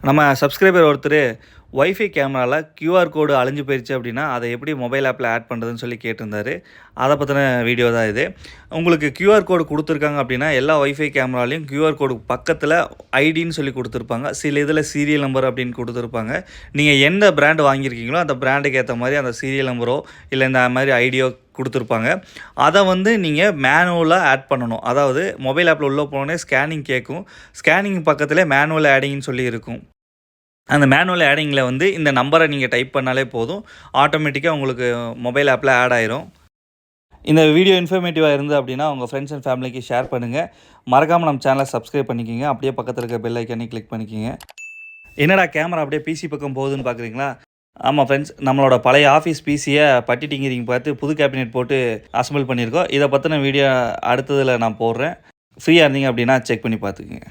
நம்ம சப்ஸ்கிரைபர் ஒருத்தர் ஒய்ஃபை கேமராவில் கியூஆர் கோடு அழிஞ்சு போயிடுச்சு அப்படின்னா அதை எப்படி மொபைல் ஆப்பில் ஆட் பண்ணுறதுன்னு சொல்லி கேட்டிருந்தாரு. அதை பற்றின வீடியோ தான் இது. உங்களுக்கு கியூஆர் கோடு கொடுத்துருக்காங்க அப்படின்னா எல்லா ஒய்ஃபை கேமராலையும் கியூஆர் கோடு பக்கத்தில் ஐடின்னு சொல்லி கொடுத்துருப்பாங்க. சில இதில் சீரியல் நம்பர் அப்படின்னு கொடுத்துருப்பாங்க. நீங்கள் எந்த பிராண்டு வாங்கியிருக்கீங்களோ அந்த பிராண்டுக்கு ஏற்ற மாதிரி அந்த சீரியல் நம்பரோ இல்லை இந்த மாதிரி ஐடியோ கொடுத்துருப்பாங்க. அதை நீங்கள் மேனுவலாக ஆட் பண்ணணும். அதாவது மொபைல் ஆப்பில் உள்ளே போனோடனே ஸ்கேனிங் கேட்கும். ஸ்கேனிங் பக்கத்தில் மேனுவல் ஆடிங்னு சொல்லி இருக்கும். அந்த மேனுவல் ஆடிங்கில் இந்த நம்பரை நீங்கள் டைப் பண்ணாலே போதும், ஆட்டோமேட்டிக்காக உங்களுக்கு மொபைல் ஆப்பில் ஆட் ஆயிரும். இந்த வீடியோ இன்ஃபர்மேட்டிவாக இருந்தது அப்படின்னா உங்கள் ஃப்ரெண்ட்ஸ் அண்ட் ஃபேமிலிக்கு ஷேர் பண்ணுங்கள். மறக்காமல் நம்ம சேனலை சப்ஸ்கிரைப் பண்ணிக்கோங்க. அப்படியே பக்கத்தில் இருக்க பெல் ஐக்கனை கிளிக் பண்ணிக்கோங்க. என்னடா கேமரா அப்படியே பிசி பக்கம் போகுதுன்னு பார்க்குறீங்களா? ஆமாம் ஃப்ரெண்ட்ஸ், நம்மளோட பழைய ஆஃபீஸ் பிசியை பட்டி டிங்கிரிங் பார்த்து புது கேபினெட் போட்டு அசம்பிள் பண்ணியிருக்கோம். இதை பற்றின வீடியோ அடுத்ததில் நான் போடுறேன். ஃப்ரீயாக இருந்தீங்க அப்படின்னா செக் பண்ணி பார்த்துக்குங்க.